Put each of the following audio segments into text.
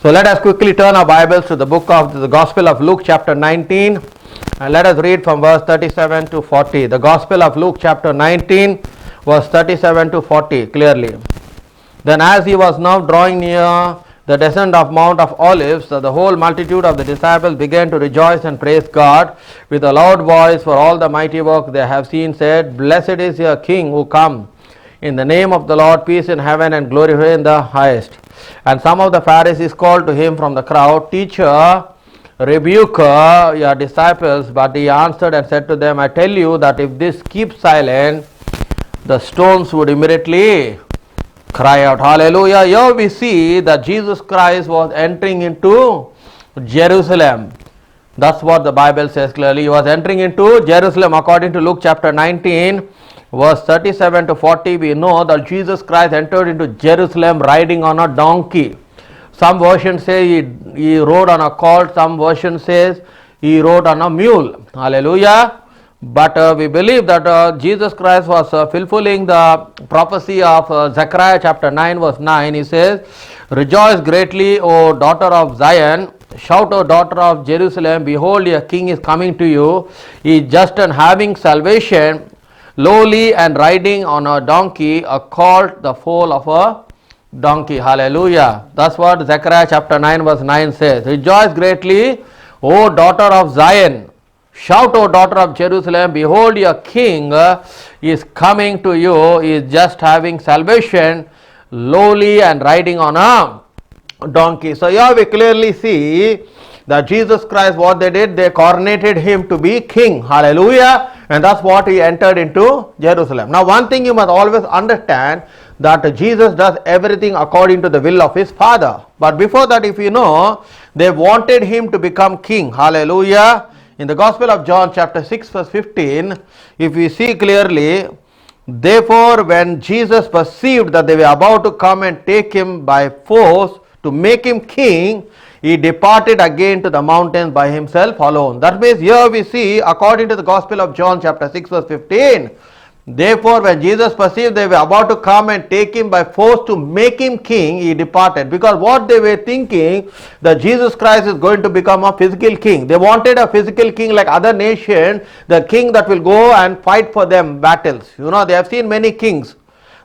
So let us quickly turn our Bibles to the book of the Gospel of Luke chapter 19 and let us read from verse 37 to 40. The Gospel of Luke chapter 19 verse 37 to 40 clearly. Then as he was now drawing near the descent of Mount of Olives, the whole multitude of the disciples began to rejoice and praise God with a loud voice for all the mighty work they have seen, said, Blessed is your King who come in the name of the Lord, peace in heaven and glory in the highest. And some of the Pharisees called to him from the crowd, Teacher, rebuke your disciples. But he answered and said to them, I tell you that if this keeps silent, the stones would immediately cry out. Hallelujah. Here we see that Jesus Christ was entering into Jerusalem. That's what the Bible says clearly. He was entering into Jerusalem according to Luke chapter 19. Verse 37 to 40, we know that Jesus Christ entered into Jerusalem riding on a donkey. Some versions say he rode on a colt, some versions says he rode on a mule. Hallelujah. But we believe that Jesus Christ was fulfilling the prophecy of Zechariah chapter 9 verse 9. He says, Rejoice greatly, O daughter of Zion. Shout, O daughter of Jerusalem. Behold, your king is coming to you. He is just and having salvation, lowly and riding on a donkey, a colt, the foal of a donkey. Hallelujah. That's what Zechariah chapter 9 verse 9 says. Rejoice greatly, O daughter of Zion. Shout, O daughter of Jerusalem. Behold, your king is coming to you. He is just having salvation, lowly and riding on a donkey. So here we clearly see that Jesus Christ, what they did, they coronated him to be king. Hallelujah. And that's what he entered into Jerusalem. Now one thing you must always understand, that Jesus does everything according to the will of his Father. But before that, if you know, they wanted him to become king. Hallelujah. In the Gospel of John chapter 6 verse 15, if we see clearly, therefore when Jesus perceived that they were about to come and take him by force to make him king, he departed again to the mountains by himself alone. That means here we see, according to the Gospel of John chapter 6 verse 15, therefore when Jesus perceived they were about to come and take him by force to make him king, he departed. Because what they were thinking, that Jesus Christ is going to become a physical king. They wanted a physical king like other nations, the king that will go and fight for them battles. You know, they have seen many kings.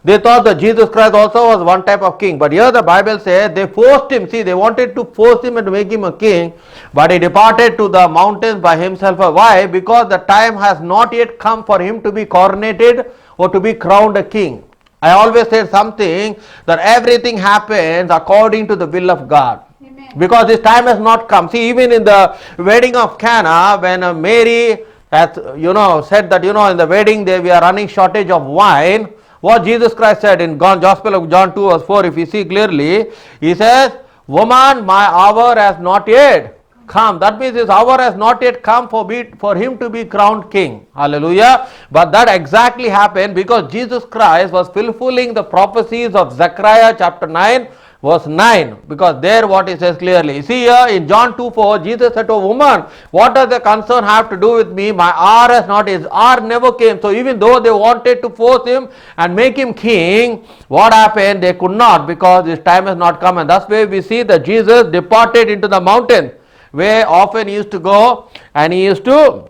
They thought that Jesus Christ also was one type of king. But here the Bible says they forced him. See, they wanted to force him and to make him a king. But he departed to the mountains by himself. Why? Because the time has not yet come for him to be coronated or to be crowned a king. I always said something, that everything happens according to the will of God. Amen. Because this time has not come. See, even in the wedding of Cana, when Mary has, said that, in the wedding we are running shortage of wine. What Jesus Christ said in Gospel of John 2 verse 4, if you see clearly, he says, Woman, my hour has not yet come. That means his hour has not yet come for him to be crowned king. Hallelujah. But that exactly happened because Jesus Christ was fulfilling the prophecies of Zechariah chapter 9 verse 9. Because there what he says clearly. See here in John 2:4, Jesus said to a woman, what does the concern have to do with me? My hour has not, his hour never came. So even though they wanted to force him and make him king, what happened? They could not, because his time has not come. And that's where we see that Jesus departed into the mountain, where often he used to go and he used to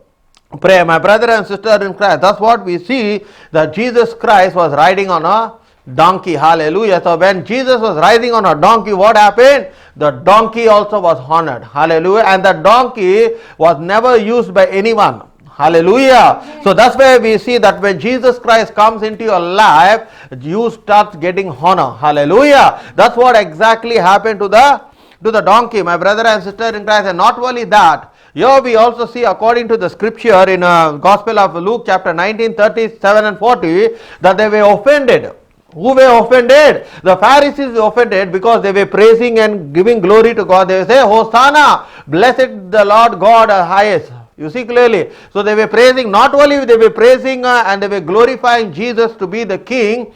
pray. My brother and sister in Christ, that's what we see, that Jesus Christ was riding on a donkey. Hallelujah. So when Jesus was riding on a donkey, what happened? The donkey also was honored. Hallelujah. And the donkey was never used by anyone. Hallelujah. Amen. So that's where we see that when Jesus Christ comes into your life, you start getting honor. Hallelujah. That's what exactly happened to the donkey, my brother and sister in Christ. And not only that, here we also see, according to the scripture in Gospel of Luke chapter 19, 37 and 40, that they were offended. Who were offended? The Pharisees were offended because they were praising and giving glory to God. They say, Hosanna, blessed the Lord God highest. You see clearly. So they were praising, not only they were praising and they were glorifying Jesus to be the king,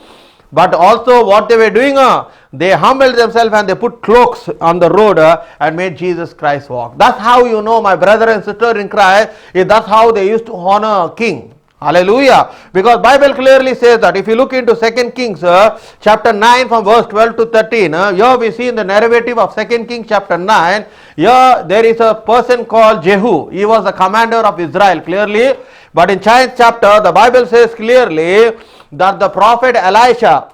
but also what they were doing, they humbled themselves and they put cloaks on the road and made Jesus Christ walk. That's how you know, my brother and sister in Christ, that's how they used to honor a king. Hallelujah. Because Bible clearly says that if you look into 2 Kings chapter 9 from verse 12 to 13, here we see in the narrative of 2 Kings chapter 9, here there is a person called Jehu. He was the commander of Israel clearly. But in chapter, the Bible says clearly that the prophet Elisha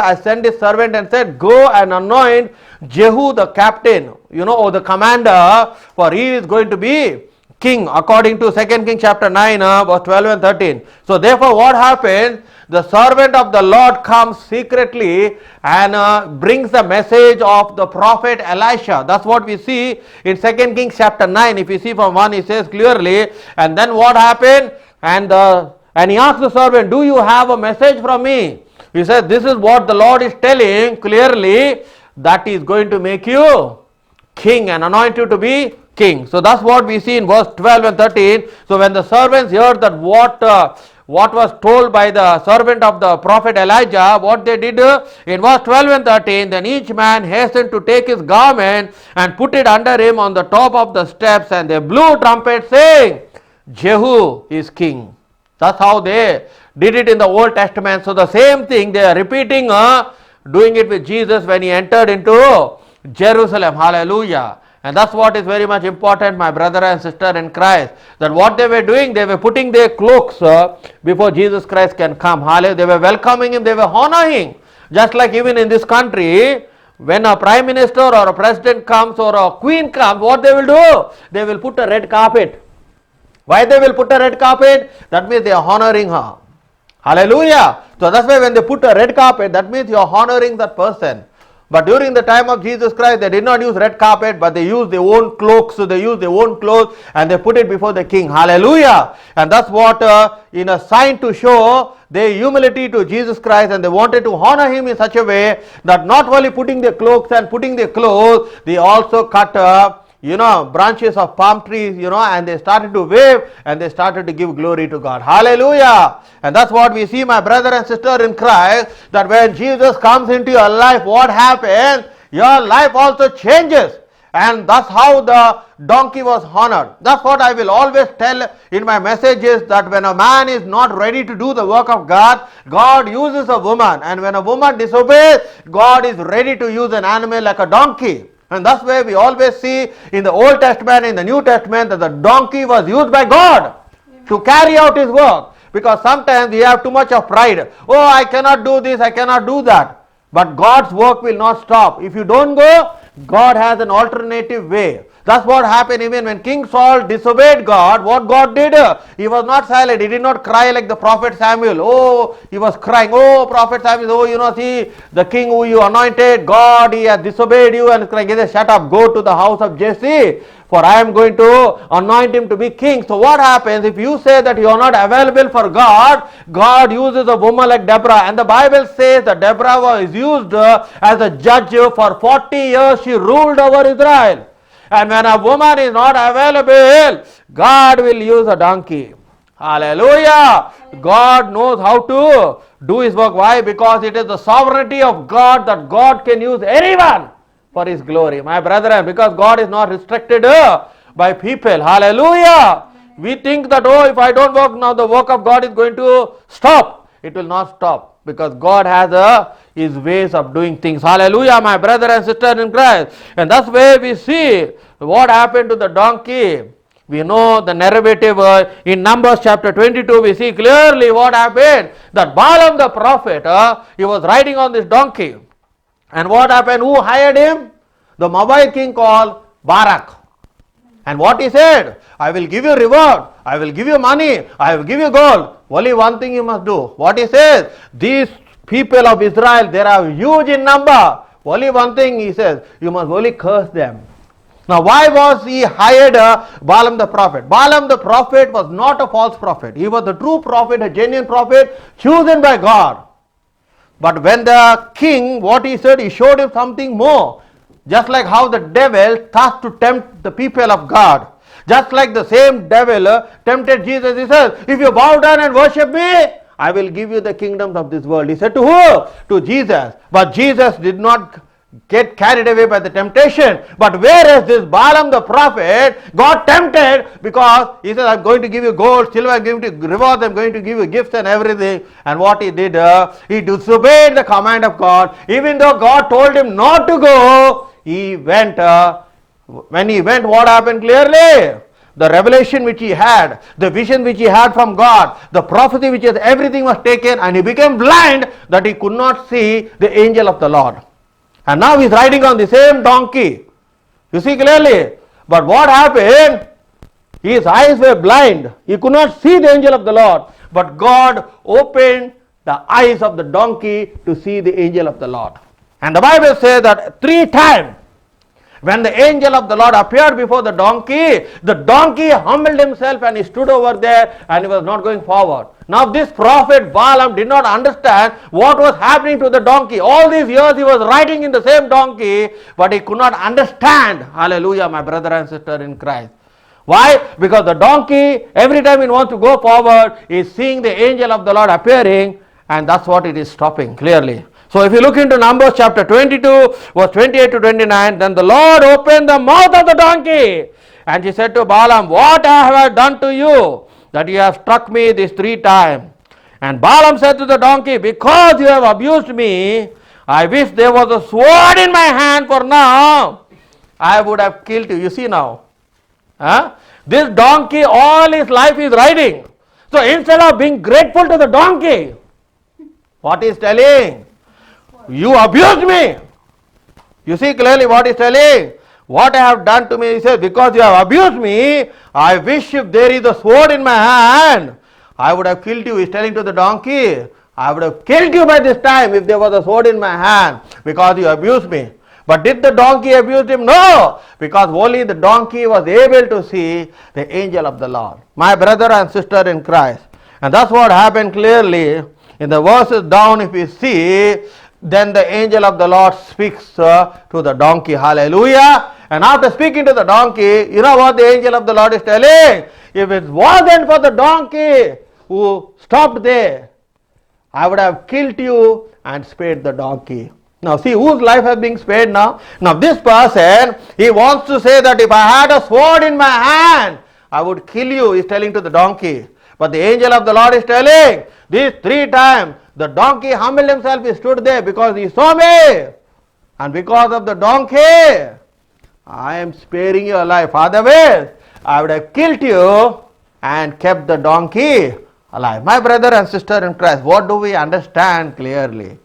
has sent his servant and said, go and anoint Jehu the captain, or the commander, for he is going to be king, according to 2 Kings chapter 9 verse 12 and 13. So therefore what happens? The servant of the Lord comes secretly and brings the message of the prophet Elisha. That's what we see in 2 Kings chapter 9. If you see from 1, he says clearly, and then what happened? And he asked the servant, do you have a message from me? He said, this is what the Lord is telling clearly, that he is going to make you king and anoint you to be king. So that's what we see in verse 12 and 13. So when the servants heard that what was told by the servant of the prophet Elijah, what they did in verse 12 and 13, then each man hastened to take his garment and put it under him on the top of the steps, and they blew trumpets saying, Jehu is king. That's how they did it in the Old Testament. So the same thing they are repeating, doing it with Jesus when he entered into Jerusalem. Hallelujah. And that's what is very much important, my brother and sister in Christ, that what they were doing, they were putting their cloaks before Jesus Christ can come. Hallelujah. They were welcoming him, they were honoring. Just like even in this country, when a prime minister or a president comes or a queen comes, what they will do? They will put a red carpet. Why they will put a red carpet? That means they are honoring her. Hallelujah. So that's why when they put a red carpet, that means you are honoring that person. But during the time of Jesus Christ, they did not use red carpet, but they used their own cloaks. So they used their own clothes and they put it before the king. Hallelujah. And that's what in a sign to show their humility to Jesus Christ, and they wanted to honor him in such a way that not only putting their cloaks and putting their clothes, they also cut branches of palm trees, and they started to wave and they started to give glory to God. Hallelujah. And that's what we see, my brother and sister in Christ, that when Jesus comes into your life, what happens? Your life also changes. And that's how the donkey was honored. That's what I will always tell in my messages, that when a man is not ready to do the work of God, God uses a woman. And when a woman disobeys, God is ready to use an animal like a donkey. And that's why we always see in the Old Testament, in the New Testament, that the donkey was used by God to carry out his work. Because sometimes we have too much of pride. Oh, I cannot do this, I cannot do that. But God's work will not stop. If you don't go, God has an alternative way. That's what happened even when King Saul disobeyed God. What God did? He was not silent. He did not cry like the prophet Samuel. Oh, he was crying. Oh, prophet Samuel, oh, see, the king who you anointed, God, he has disobeyed you. And crying. He said, shut up, go to the house of Jesse, for I am going to anoint him to be king. So what happens if you say that you are not available for God? God uses a woman like Deborah. And the Bible says that Deborah was used as a judge for 40 years. She ruled over Israel. And when a woman is not available, God will use a donkey. Hallelujah. God knows how to do his work. Why? Because it is the sovereignty of God that God can use anyone for his glory. My brethren, because God is not restricted by people. Hallelujah. We think that, oh, if I don't work now, the work of God is going to stop. It will not stop. Because God has his ways of doing things. Hallelujah, my brother and sister in Christ. And that's where we see what happened to the donkey. We know the narrative in Numbers chapter 22. We see clearly what happened. That Balaam the prophet, he was riding on this donkey. And what happened? Who hired him? The Moabite king called Barak. And what he said? I will give you reward. I will give you money. I will give you gold. Only one thing you must do. What he says? These people of Israel, they are huge in number. Only one thing he says. You must only curse them. Now why was he hired Balaam the prophet? Balaam the prophet was not a false prophet. He was a true prophet, a genuine prophet, chosen by God. But when the king, what he said, he showed him something more. Just like how the devil thought to tempt the people of God. Just like the same devil tempted Jesus. He says, if you bow down and worship me, I will give you the kingdoms of this world. He said to who? To Jesus. But Jesus did not get carried away by the temptation. But whereas this Balaam the prophet got tempted because he said, I'm going to give you gold, silver, I'm going to reward, I'm going to give you gifts and everything. And what he did, he disobeyed the command of God. Even though God told him not to go, he went. When he went, what happened clearly? The revelation which he had, the vision which he had from God, the prophecy which is, everything was taken, and he became blind that he could not see the angel of the Lord. And now he is riding on the same donkey. You see clearly. But what happened? His eyes were blind. He could not see the angel of the Lord. But God opened the eyes of the donkey to see the angel of the Lord. And the Bible says that 3 times, when the angel of the Lord appeared before the donkey humbled himself and he stood over there and he was not going forward. Now this prophet Balaam did not understand what was happening to the donkey. All these years he was riding in the same donkey, but he could not understand. Hallelujah, my brother and sister in Christ. Why? Because the donkey, every time it wants to go forward, is seeing the angel of the Lord appearing, and that's what it is stopping clearly. So if you look into Numbers chapter 22, verse 28 to 29, then the Lord opened the mouth of the donkey, and he said to Balaam, what have I done to you, that you have struck me these 3 times? And Balaam said to the donkey, because you have abused me, I wish there was a sword in my hand, for now I would have killed you. You see now, this donkey all his life is riding. So instead of being grateful to the donkey, what he is telling? You abused me. You see clearly what he is telling. What I have done to me, he says, because you have abused me, I wish if there is a sword in my hand, I would have killed you. He is telling to the donkey, I would have killed you by this time if there was a sword in my hand, because you abused me. But did the donkey abuse him? No, because only the donkey was able to see the angel of the Lord. My brother and sister in Christ. And that's what happened clearly in the verses down. If we see, then the angel of the Lord speaks to the donkey. Hallelujah. And after speaking to the donkey, you know what the angel of the Lord is telling? If it wasn't for the donkey who stopped there, I would have killed you and spared the donkey. Now see whose life has been spared now. Now this person, he wants to say that if I had a sword in my hand, I would kill you, he is telling to the donkey. But the angel of the Lord is telling, these 3 times, the donkey humbled himself, he stood there because he saw me. And because of the donkey, I am sparing your life. Otherwise, I would have killed you and kept the donkey alive. My brother and sister in Christ, what do we understand clearly?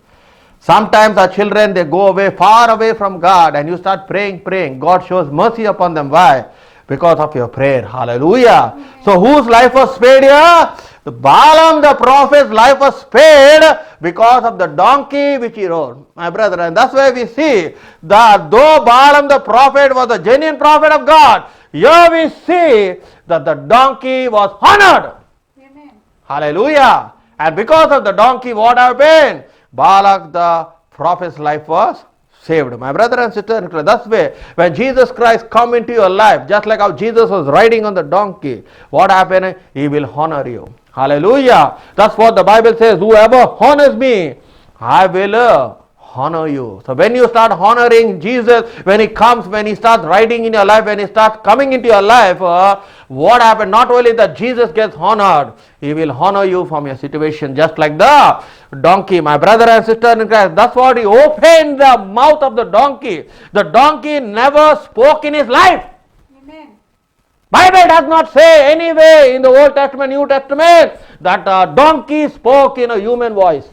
Sometimes our children, they go away, far away from God, and you start praying. God shows mercy upon them. Why? Because of your prayer. Hallelujah. Amen. So whose life was spared here? The Balaam the prophet's life was spared because of the donkey which he rode. My brother, and that's why we see that though Balaam the prophet was a genuine prophet of God, here we see that the donkey was honored. Amen. Hallelujah. And because of the donkey, what happened? Balak the prophet's life was saved. My brother and sister in Christ, that's why when Jesus Christ come into your life, just like how Jesus was riding on the donkey, what happened? He will honor you. Hallelujah. That's what the Bible says. Whoever honors me, I will honor you. So when you start honoring Jesus, when he comes, when he starts riding in your life, when he starts coming into your life, what happened? Not only that Jesus gets honored, he will honor you from your situation, just like the donkey. My brother and sister in Christ, that's what he opened the mouth of the donkey. The donkey never spoke in his life. Amen. Bible does not say anyway in the Old Testament, New Testament, that a donkey spoke in a human voice.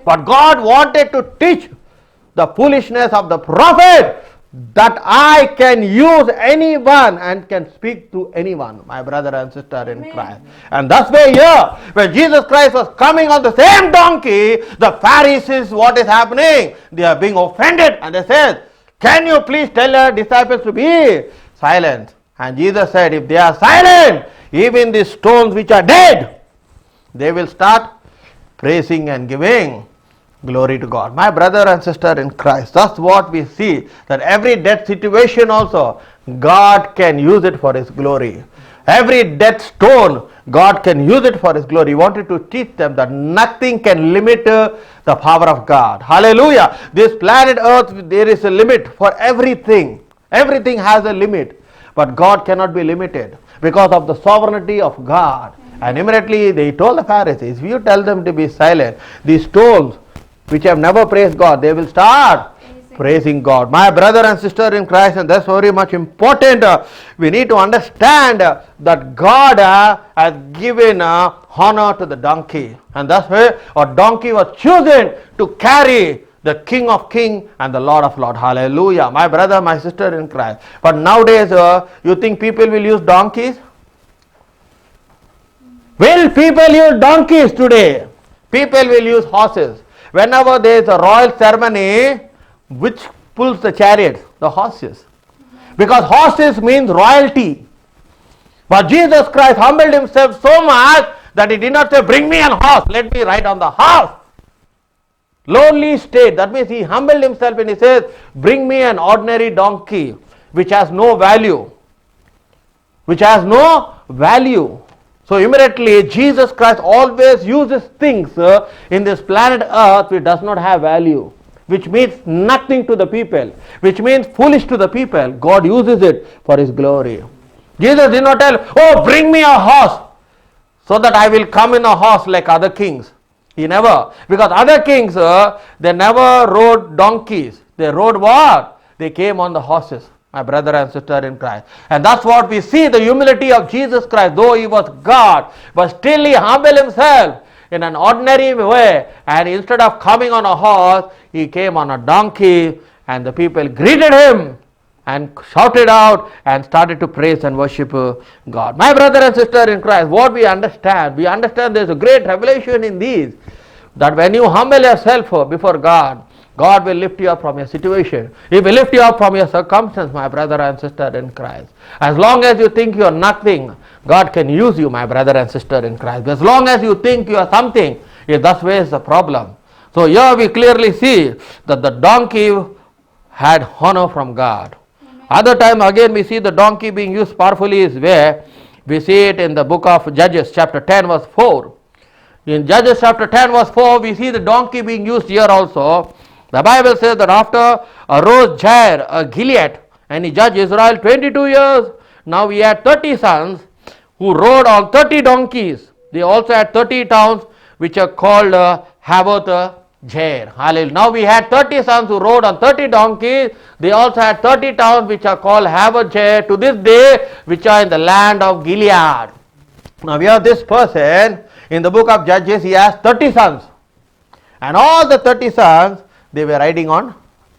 But God wanted to teach the foolishness of the prophet that I can use anyone and can speak to anyone, my brother and sister in Christ. And that's why here, when Jesus Christ was coming on the same donkey, the Pharisees, what is happening? They are being offended, and they said, can you please tell your disciples to be silent? And Jesus said, if they are silent, even the stones which are dead, they will start praising and giving glory to God. My brother and sister in Christ, that's what we see, that every dead situation also, God can use it for his glory. Every dead stone, God can use it for His glory. He wanted to teach them that nothing can limit the power of God. Hallelujah. This planet Earth, there is a limit for everything. Everything has a limit. But God cannot be limited because of the sovereignty of God. And immediately they told the Pharisees, if you tell them to be silent, these stones which have never praised God, they will start praising God. My brother and sister in Christ, and that's very much important. We need to understand that God has given honor to the donkey. And that's why a donkey was chosen to carry the King of Kings and the Lord of Lords. Hallelujah. My brother, my sister in Christ. But nowadays, you think people will use donkeys? Will people use donkeys today? People will use horses. Whenever there is a royal ceremony, which pulls the chariots? The horses. Because horses means royalty. But Jesus Christ humbled himself so much that he did not say, bring me an horse, let me ride on the horse. Lowly state, that means he humbled himself and he says, bring me an ordinary donkey which has no value. Which has no value. So immediately Jesus Christ always uses things in this planet Earth which does not have value, which means nothing to the people, which means foolish to the people. God uses it for His glory. Jesus did not tell, oh, bring me a horse so that I will come in a horse like other kings. He never. Because other kings, they never rode donkeys. They rode what? They came on the horses. My brother and sister in Christ. And that's what we see, the humility of Jesus Christ. Though He was God, but still He humbled Himself in an ordinary way. And instead of coming on a horse, He came on a donkey. And the people greeted Him and shouted out and started to praise and worship God. My brother and sister in Christ, what we understand there is a great revelation in these. That when you humble yourself before God, God will lift you up from your situation. He will lift you up from your circumstance, my brother and sister in Christ. As long as you think you are nothing, God can use you, my brother and sister in Christ. As long as you think you are something, that's where is the problem. So here we clearly see that the donkey had honor from God. Amen. Other time again we see the donkey being used powerfully is where we see it in the book of Judges chapter 10 verse 4. In Judges chapter 10 verse 4 we see the donkey being used here also. The Bible says that after arose Jair, a Gilead, and he judged Israel 22 years. Now he had 30 sons who rode on 30 donkeys. They also had 30 towns which are called Havoth Jair. Hallelujah. Now we had 30 sons who rode on 30 donkeys. They also had 30 towns which are called Havoth Jair to this day, which are in the land of Gilead. Now we have this person in the book of Judges, he has 30 sons. And all the 30 sons, they were riding on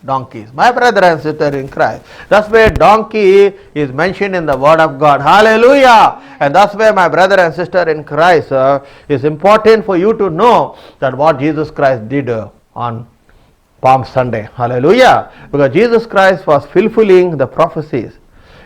donkeys. My brother and sister in Christ. That's where donkey is mentioned in the word of God. Hallelujah. And that's where, my brother and sister in Christ, is important for you to know that what Jesus Christ did on Palm Sunday. Hallelujah. Because Jesus Christ was fulfilling the prophecies.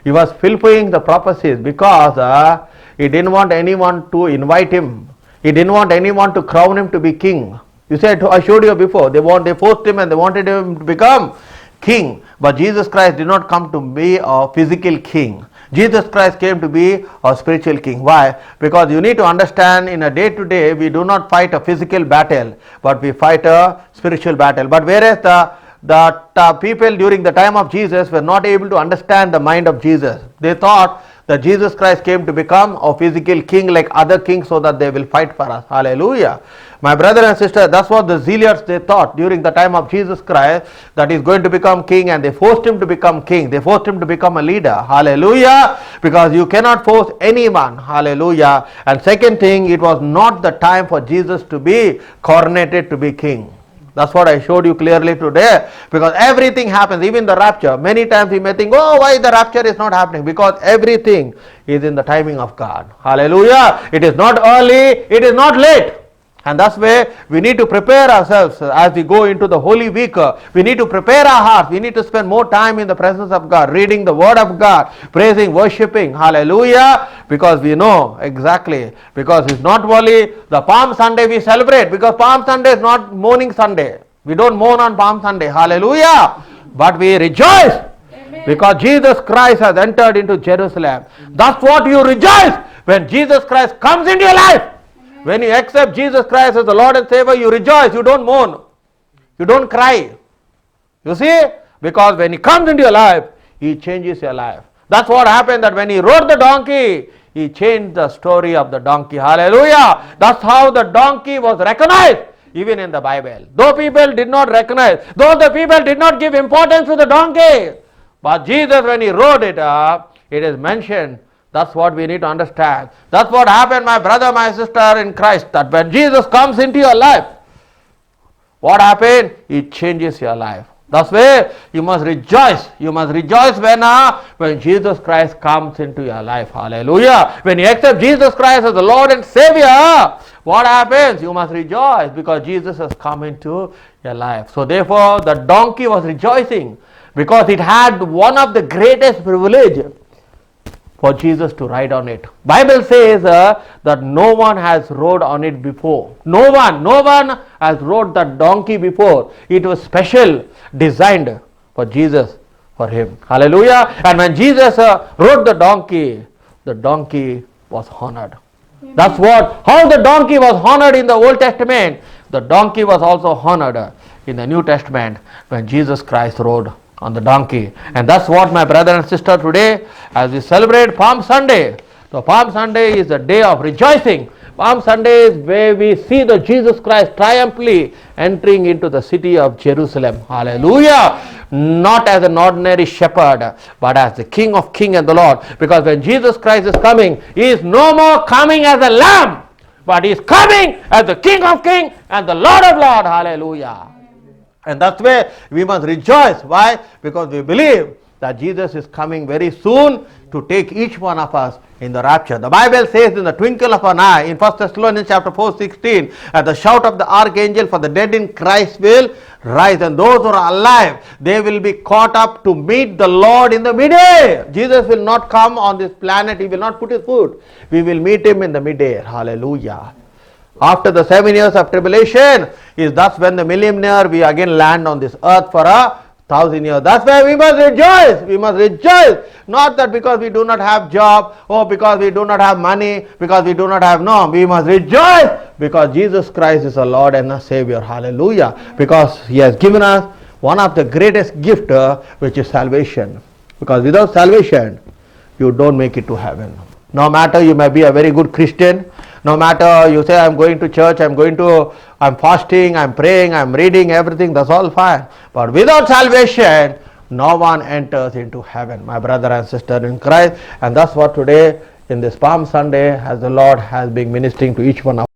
He was fulfilling the prophecies because he didn't want anyone to invite him. He didn't want anyone to crown him to be king. You said, I showed you before, they forced him and they wanted him to become king. But Jesus Christ did not come to be a physical king. Jesus Christ came to be a spiritual king. Why? Because you need to understand, in a day to day, we do not fight a physical battle, but we fight a spiritual battle. But whereas the people during the time of Jesus were not able to understand the mind of Jesus. They thought that Jesus Christ came to become a physical king like other kings so that they will fight for us. Hallelujah. My brother and sister, that's what the zealots they thought during the time of Jesus Christ, that he's going to become king, and they forced him to become king. They forced him to become a leader. Hallelujah. Because you cannot force anyone. Hallelujah. And second thing, it was not the time for Jesus to be coronated to be king. That's what I showed you clearly today. Because everything happens, even the rapture. Many times we may think, oh, why the rapture is not happening? Because everything is in the timing of God. Hallelujah. It is not early, it is not late. And that's where we need to prepare ourselves as we go into the Holy Week. We need to prepare our hearts. We need to spend more time in the presence of God, reading the Word of God, praising, worshipping. Hallelujah. Because we know exactly. Because it's not only the Palm Sunday we celebrate. Because Palm Sunday is not mourning Sunday. We don't mourn on Palm Sunday. Hallelujah. But we rejoice. Amen. Because Jesus Christ has entered into Jerusalem. That's what you rejoice when Jesus Christ comes into your life. When you accept Jesus Christ as the Lord and Savior, you rejoice, you don't mourn, you don't cry. You see? Because when He comes into your life, He changes your life. That's what happened, that when He rode the donkey, He changed the story of the donkey. Hallelujah! That's how the donkey was recognized even in the Bible. Though people did not recognize, though the people did not give importance to the donkey, but Jesus, when He rode it up, it is mentioned. That's what we need to understand. That's what happened, my brother, my sister in Christ, that when Jesus comes into your life, what happened? He changes your life. That's why you must rejoice. You must rejoice when Jesus Christ comes into your life. Hallelujah. When you accept Jesus Christ as the Lord and Savior, what happens? You must rejoice because Jesus has come into your life. So therefore, the donkey was rejoicing because it had one of the greatest privileges for Jesus to ride on it. Bible says that no one has rode on it before. No one has rode that donkey before. It was special, designed for Jesus, for Him. Hallelujah. And when Jesus rode the donkey was honored. Amen. That's how the donkey was honored in the Old Testament. The donkey was also honored in the New Testament when Jesus Christ rode on the donkey. And that's what, my brother and sister, today as we celebrate Palm Sunday. So Palm Sunday is the day of rejoicing. Palm Sunday is where we see the Jesus Christ triumphantly entering into the city of Jerusalem. Hallelujah. Not as an ordinary shepherd, but as the King of Kings and the Lord. Because when Jesus Christ is coming, He is no more coming as a lamb, but He is coming as the King of Kings and the Lord of Lords. Hallelujah. And that's why we must rejoice. Why? Because we believe that Jesus is coming very soon to take each one of us in the rapture. The Bible says, in the twinkle of an eye, in 1 Thessalonians chapter 4:16, at the shout of the archangel, for the dead in Christ will rise, and those who are alive, they will be caught up to meet the Lord in the midday. Jesus will not come on this planet. He will not put His foot. We will meet Him in the midday. Hallelujah. After the 7 years of tribulation, is that's when the millennium we again land on this earth for 1,000 years. That's why we must rejoice. We must rejoice. Not that because we do not have job, or because we do not have money, because we do not have, no. We must rejoice because Jesus Christ is our Lord and our Savior. Hallelujah. Because He has given us one of the greatest gifts, which is salvation. Because without salvation, you don't make it to heaven. No matter you may be a very good Christian, no matter you say, I'm going to church, I'm fasting, I'm praying, I'm reading, everything, that's all fine. But without salvation, no one enters into heaven, my brother and sister in Christ. And that's what today, in this Palm Sunday, as the Lord has been ministering to each one of